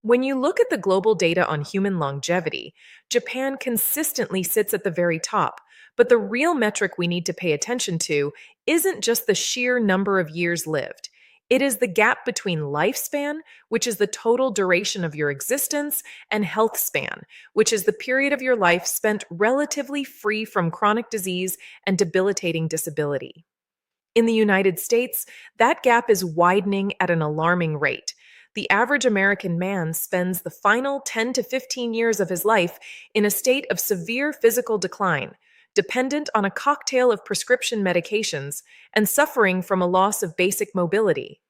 When you look at the global data on human longevity, Japan consistently sits at the very top. But the real metric we need to pay attention to isn't just the sheer number of years lived. It is the gap between lifespan, which is the total duration of your existence, and health span, which is the period of your life spent relatively free from chronic disease and debilitating disability. In the United States, that gap is widening at an alarming rate. The average American man spends the final 10 to 15 years of his life in a state of severe physical decline, dependent on a cocktail of prescription medications and suffering from a loss of basic mobility.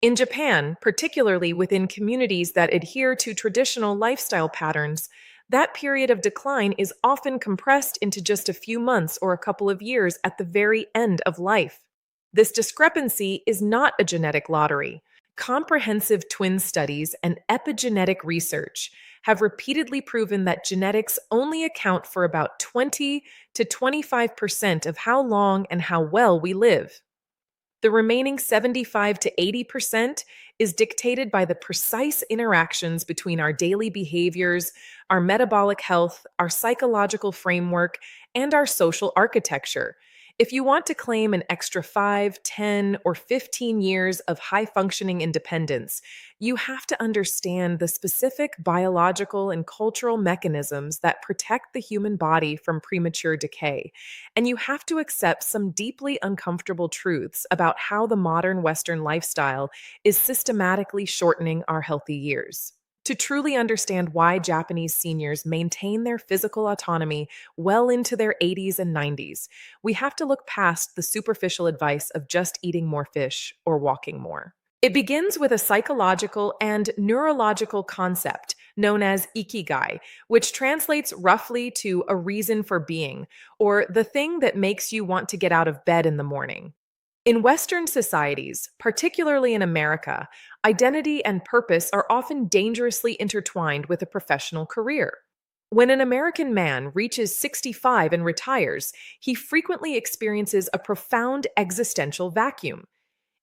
In Japan, particularly within communities that adhere to traditional lifestyle patterns, that period of decline is often compressed into just a few months or a couple of years at the very end of life. This discrepancy is not a genetic lottery. Comprehensive twin studies and epigenetic research have repeatedly proven that genetics only account for about 20 to 25% of how long and how well we live. The remaining 75 to 80% is dictated by the precise interactions between our daily behaviors, our metabolic health, our psychological framework, and our social architecture. If you want to claim an extra 5, 10, or 15 years of high functioning independence, you have to understand the specific biological and cultural mechanisms that protect the human body from premature decay. And you have to accept some deeply uncomfortable truths about how the modern Western lifestyle is systematically shortening our healthy years. To truly understand why Japanese seniors maintain their physical autonomy well into their 80s and 90s, we have to look past the superficial advice of just eating more fish or walking more. It begins with a psychological and neurological concept known as ikigai, which translates roughly to a reason for being, or the thing that makes you want to get out of bed in the morning. In Western societies, particularly in America, identity and purpose are often dangerously intertwined with a professional career. When an American man reaches 65 and retires, he frequently experiences a profound existential vacuum.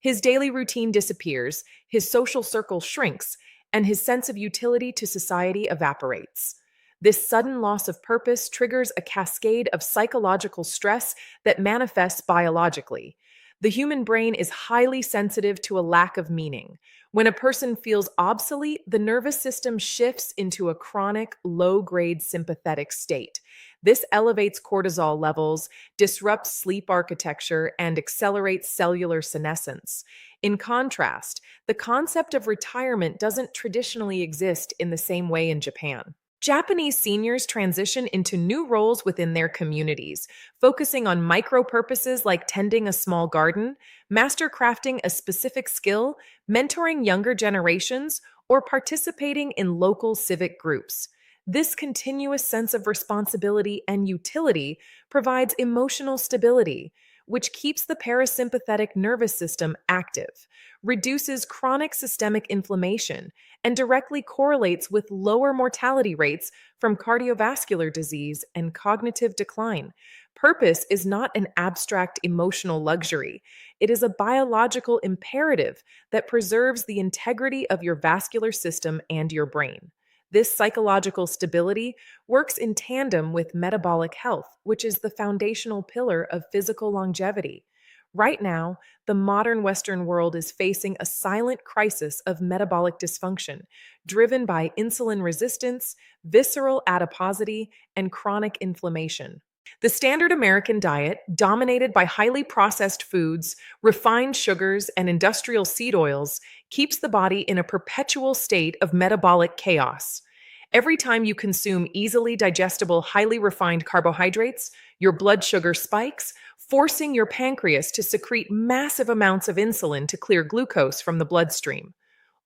His daily routine disappears, his social circle shrinks, and his sense of utility to society evaporates. This sudden loss of purpose triggers a cascade of psychological stress that manifests biologically. The human brain is highly sensitive to a lack of meaning. When a person feels obsolete, the nervous system shifts into a chronic, low-grade sympathetic state. This elevates cortisol levels, disrupts sleep architecture, and accelerates cellular senescence. In contrast, the concept of retirement doesn't traditionally exist in the same way in Japan. Japanese seniors transition into new roles within their communities, focusing on micro purposes like tending a small garden, master crafting a specific skill, mentoring younger generations, or participating in local civic groups. This continuous sense of responsibility and utility provides emotional stability, which keeps the parasympathetic nervous system active, reduces chronic systemic inflammation, and directly correlates with lower mortality rates from cardiovascular disease and cognitive decline. Purpose is not an abstract emotional luxury. It is a biological imperative that preserves the integrity of your vascular system and your brain. This psychological stability works in tandem with metabolic health, which is the foundational pillar of physical longevity. Right now, the modern Western world is facing a silent crisis of metabolic dysfunction, driven by insulin resistance, visceral adiposity, and chronic inflammation. The standard American diet, dominated by highly processed foods, refined sugars, and industrial seed oils, keeps the body in a perpetual state of metabolic chaos. Every time you consume easily digestible, highly refined carbohydrates, your blood sugar spikes, forcing your pancreas to secrete massive amounts of insulin to clear glucose from the bloodstream.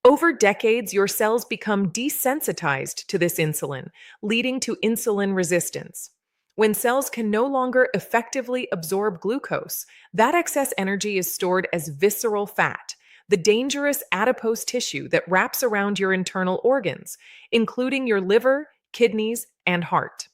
Over decades, your cells become desensitized to this insulin, leading to insulin resistance. When cells can no longer effectively absorb glucose, that excess energy is stored as visceral fat, the dangerous adipose tissue that wraps around your internal organs, including your liver, kidneys, and heart.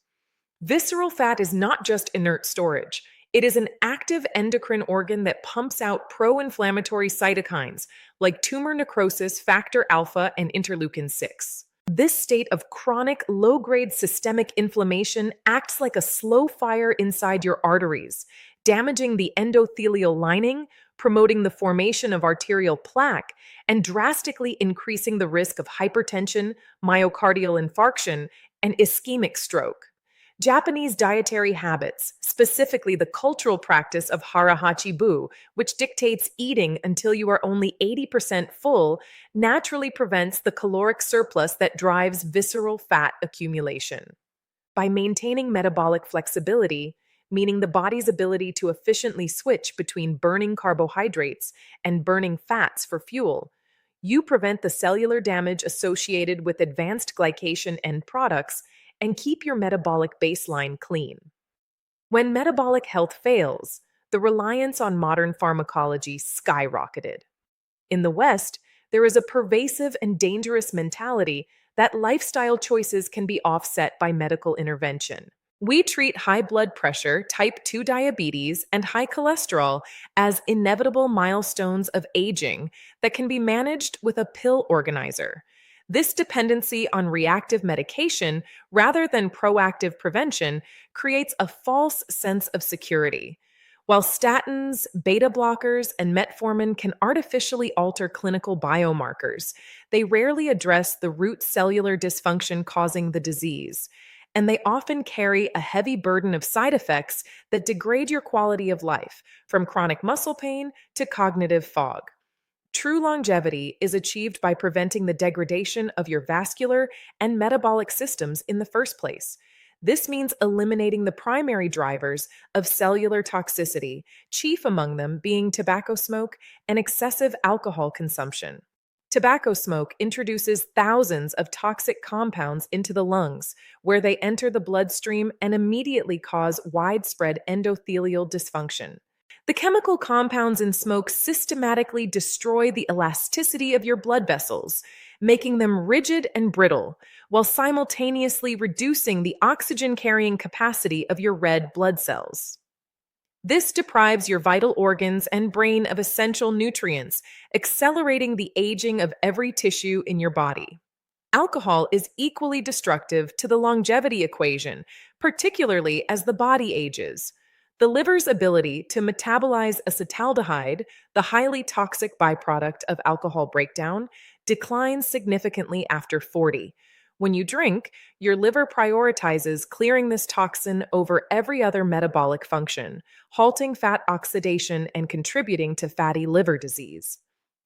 Visceral fat is not just inert storage. It is an active endocrine organ that pumps out pro-inflammatory cytokines like tumor necrosis factor alpha and interleukin 6. This state of chronic, low grade systemic inflammation acts like a slow fire inside your arteries, damaging the endothelial lining, promoting the formation of arterial plaque, and drastically increasing the risk of hypertension, myocardial infarction, and ischemic stroke. Japanese dietary habits, specifically the cultural practice of hara-hachi-bu, which dictates eating until you are only 80% full, naturally prevents the caloric surplus that drives visceral fat accumulation. By maintaining metabolic flexibility, meaning the body's ability to efficiently switch between burning carbohydrates and burning fats for fuel, you prevent the cellular damage associated with advanced glycation end products and keep your metabolic baseline clean. When metabolic health fails, the reliance on modern pharmacology skyrocketed. In the West, there is a pervasive and dangerous mentality that lifestyle choices can be offset by medical intervention. We treat high blood pressure, type 2 diabetes, and high cholesterol as inevitable milestones of aging that can be managed with a pill organizer. This dependency on reactive medication rather than proactive prevention creates a false sense of security. While statins, beta blockers, and metformin can artificially alter clinical biomarkers, they rarely address the root cellular dysfunction causing the disease, and they often carry a heavy burden of side effects that degrade your quality of life, from chronic muscle pain to cognitive fog. True longevity is achieved by preventing the degradation of your vascular and metabolic systems in the first place. This means eliminating the primary drivers of cellular toxicity, chief among them being tobacco smoke and excessive alcohol consumption. Tobacco smoke introduces thousands of toxic compounds into the lungs, where they enter the bloodstream and immediately cause widespread endothelial dysfunction. The chemical compounds in smoke systematically destroy the elasticity of your blood vessels, making them rigid and brittle, while simultaneously reducing the oxygen carrying capacity of your red blood cells. This deprives your vital organs and brain of essential nutrients, accelerating the aging of every tissue in your body. Alcohol is equally destructive to the longevity equation, particularly as the body ages. The liver's ability to metabolize acetaldehyde, the highly toxic byproduct of alcohol breakdown, declines significantly after 40. When you drink, your liver prioritizes clearing this toxin over every other metabolic function, halting fat oxidation and contributing to fatty liver disease.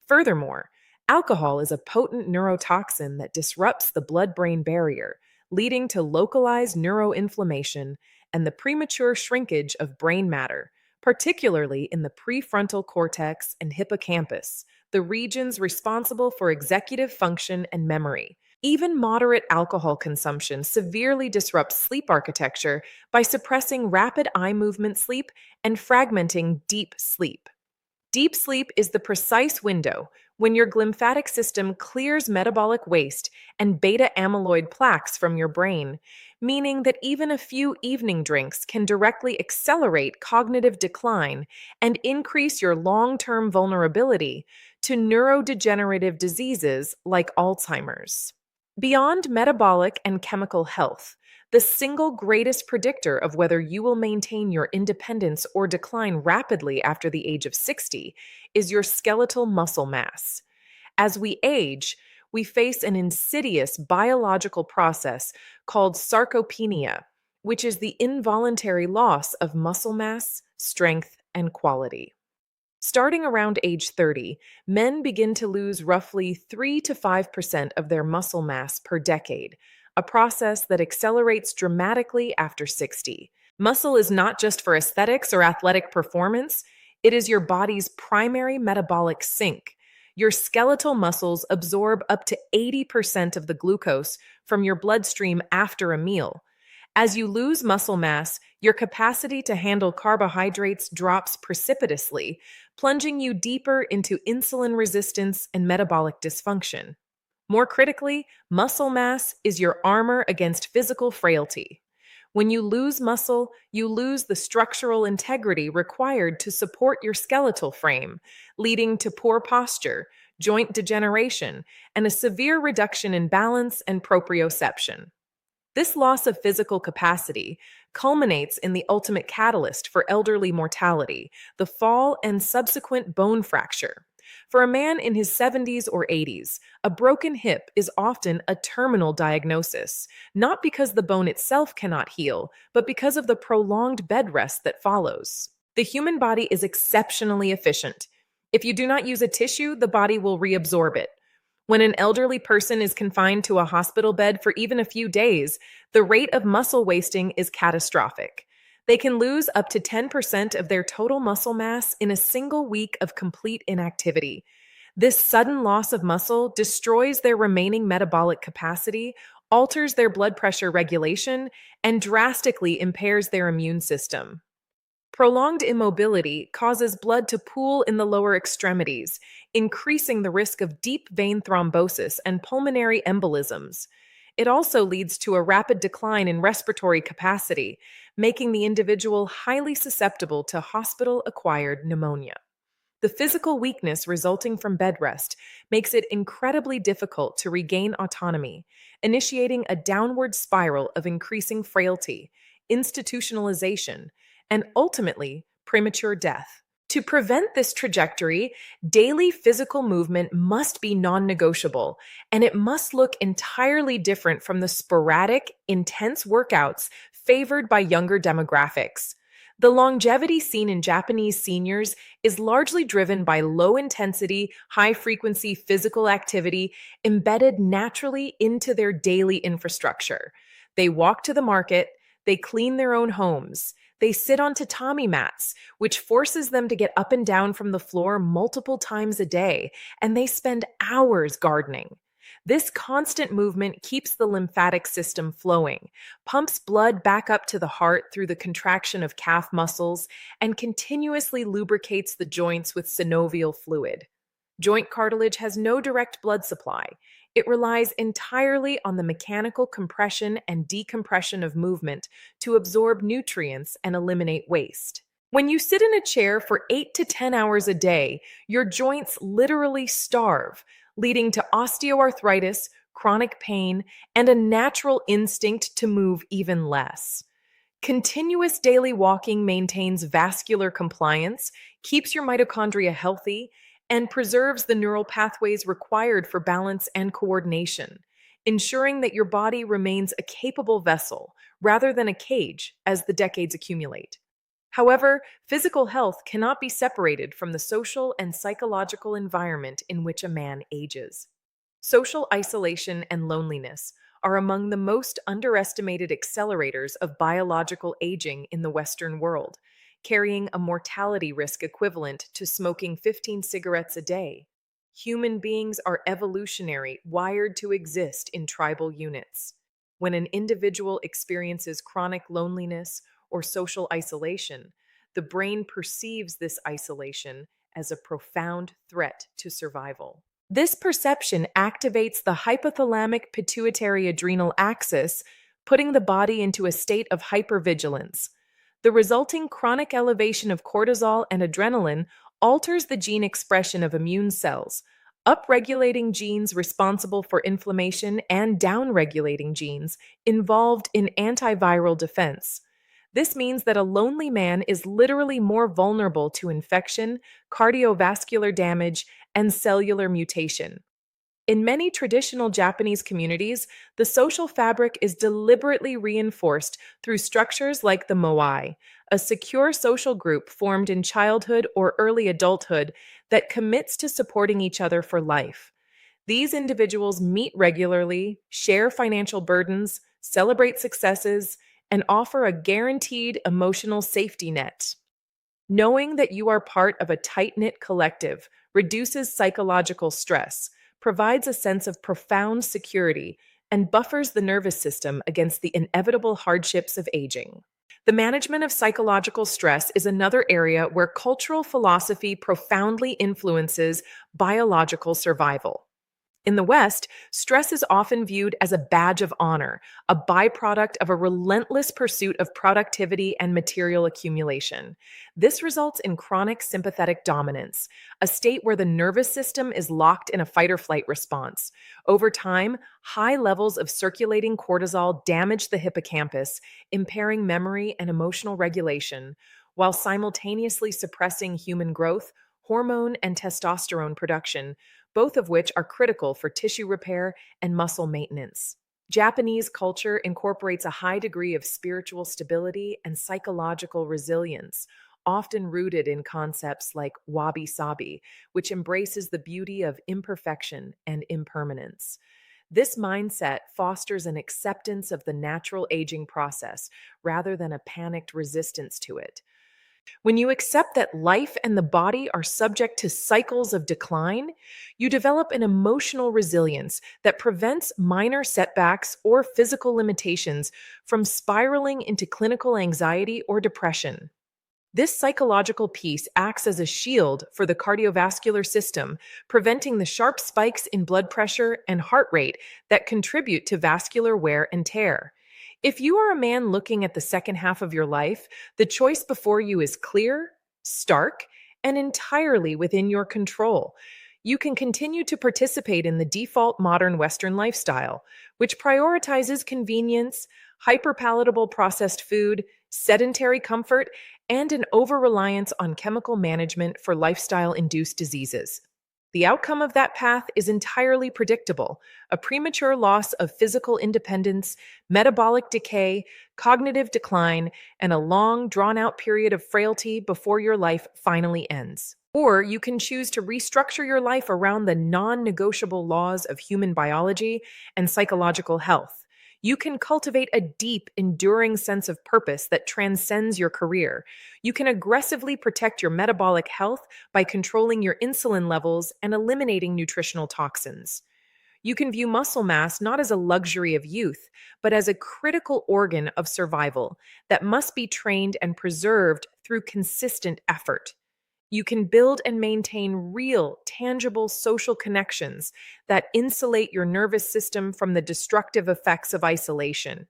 Furthermore, alcohol is a potent neurotoxin that disrupts the blood-brain barrier, leading to localized neuroinflammation and the premature shrinkage of brain matter, particularly in the prefrontal cortex and hippocampus, the regions responsible for executive function and memory. Even moderate alcohol consumption severely disrupts sleep architecture by suppressing rapid eye movement sleep and fragmenting deep sleep. Deep sleep is the precise window when your glymphatic system clears metabolic waste and beta amyloid plaques from your brain, meaning that even a few evening drinks can directly accelerate cognitive decline and increase your long-term vulnerability to neurodegenerative diseases like Alzheimer's. Beyond metabolic and chemical health, the single greatest predictor of whether you will maintain your independence or decline rapidly after the age of 60 is your skeletal muscle mass. As we age, we face an insidious biological process called sarcopenia, which is the involuntary loss of muscle mass, strength, and quality. Starting around age 30, men begin to lose roughly 3 to 5% of their muscle mass per decade, a process that accelerates dramatically after 60. Muscle is not just for aesthetics or athletic performance, it is your body's primary metabolic sink. Your skeletal muscles absorb up to 80% of the glucose from your bloodstream after a meal. As you lose muscle mass, your capacity to handle carbohydrates drops precipitously, plunging you deeper into insulin resistance and metabolic dysfunction. More critically, muscle mass is your armor against physical frailty. When you lose muscle, you lose the structural integrity required to support your skeletal frame, leading to poor posture, joint degeneration, and a severe reduction in balance and proprioception. This loss of physical capacity culminates in the ultimate catalyst for elderly mortality, the fall and subsequent bone fracture. For a man in his 70s or 80s, a broken hip is often a terminal diagnosis, not because the bone itself cannot heal, but because of the prolonged bed rest that follows. The human body is exceptionally efficient. If you do not use a tissue, the body will reabsorb it. When an elderly person is confined to a hospital bed for even a few days, the rate of muscle wasting is catastrophic. They can lose up to 10% of their total muscle mass in a single week of complete inactivity. This sudden loss of muscle destroys their remaining metabolic capacity, alters their blood pressure regulation, and drastically impairs their immune system. Prolonged immobility causes blood to pool in the lower extremities, increasing the risk of deep vein thrombosis and pulmonary embolisms. It also leads to a rapid decline in respiratory capacity, making the individual highly susceptible to hospital acquired pneumonia. The physical weakness resulting from bed rest makes it incredibly difficult to regain autonomy, initiating a downward spiral of increasing frailty, institutionalization, and ultimately premature death. To prevent this trajectory, daily physical movement must be non negotiable, and it must look entirely different from the sporadic, intense workouts favored by younger demographics. The longevity seen in Japanese seniors is largely driven by low intensity, high frequency physical activity embedded naturally into their daily infrastructure. They walk to the market, they clean their own homes. They sit on tatami mats, which forces them to get up and down from the floor multiple times a day, and they spend hours gardening. This constant movement keeps the lymphatic system flowing, pumps blood back up to the heart through the contraction of calf muscles, and continuously lubricates the joints with synovial fluid. Joint cartilage has no direct blood supply. It relies entirely on the mechanical compression and decompression of movement to absorb nutrients and eliminate waste. When you sit in a chair for 8 to 10 hours a day, your joints literally starve, leading to osteoarthritis, chronic pain, and a natural instinct to move even less. Continuous daily walking maintains vascular compliance, keeps your mitochondria healthy, and preserves the neural pathways required for balance and coordination, ensuring that your body remains a capable vessel rather than a cage as the decades accumulate. However, physical health cannot be separated from the social and psychological environment in which a man ages. Social isolation and loneliness are among the most underestimated accelerators of biological aging in the Western world, carrying a mortality risk equivalent to smoking 15 cigarettes a day. Human beings are evolutionary, wired to exist in tribal units. When an individual experiences chronic loneliness or social isolation, the brain perceives this isolation as a profound threat to survival. This perception activates the hypothalamic pituitary adrenal axis, putting the body into a state of hypervigilance. The resulting chronic elevation of cortisol and adrenaline alters the gene expression of immune cells, upregulating genes responsible for inflammation and downregulating genes involved in antiviral defense. This means that a lonely man is literally more vulnerable to infection, cardiovascular damage, and cellular mutation. In many traditional Japanese communities, the social fabric is deliberately reinforced through structures like the moai, a secure social group formed in childhood or early adulthood that commits to supporting each other for life. These individuals meet regularly, share financial burdens, celebrate successes, and offer a guaranteed emotional safety net. Knowing that you are part of a tight-knit collective reduces psychological stress, provides a sense of profound security, and buffers the nervous system against the inevitable hardships of aging. The management of psychological stress is another area where cultural philosophy profoundly influences biological survival. In the West, stress is often viewed as a badge of honor, a byproduct of a relentless pursuit of productivity and material accumulation. This results in chronic sympathetic dominance, a state where the nervous system is locked in a fight or flight response. Over time, high levels of circulating cortisol damage the hippocampus, impairing memory and emotional regulation, while simultaneously suppressing human growth, hormone, and testosterone production, both of which are critical for tissue repair and muscle maintenance. Japanese culture incorporates a high degree of spiritual stability and psychological resilience, often rooted in concepts like wabi sabi, which embraces the beauty of imperfection and impermanence. This mindset fosters an acceptance of the natural aging process rather than a panicked resistance to it. When you accept that life and the body are subject to cycles of decline, you develop an emotional resilience that prevents minor setbacks or physical limitations from spiraling into clinical anxiety or depression. This psychological piece acts as a shield for the cardiovascular system, preventing the sharp spikes in blood pressure and heart rate that contribute to vascular wear and tear. If you are a man looking at the second half of your life, the choice before you is clear, stark, and entirely within your control. You can continue to participate in the default modern Western lifestyle, which prioritizes convenience, hyperpalatable processed food, sedentary comfort, and an over reliance on chemical management for lifestyle induced diseases. The outcome of that path is entirely predictable: a premature loss of physical independence, metabolic decay, cognitive decline, and a long, drawn out period of frailty before your life finally ends. Or you can choose to restructure your life around the non negotiable laws of human biology and psychological health. You can cultivate a deep, enduring sense of purpose that transcends your career. You can aggressively protect your metabolic health by controlling your insulin levels and eliminating nutritional toxins. You can view muscle mass not as a luxury of youth, but as a critical organ of survival that must be trained and preserved through consistent effort. You can build and maintain real, tangible social connections that insulate your nervous system from the destructive effects of isolation.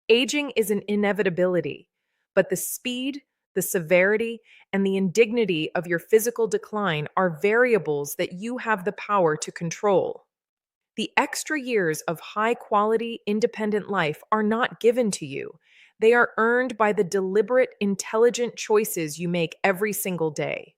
Aging is an inevitability, but the speed, the severity, and the indignity of your physical decline are variables that you have the power to control. The extra years of high quality, independent life are not given to you. They are earned by the deliberate, intelligent choices you make every single day.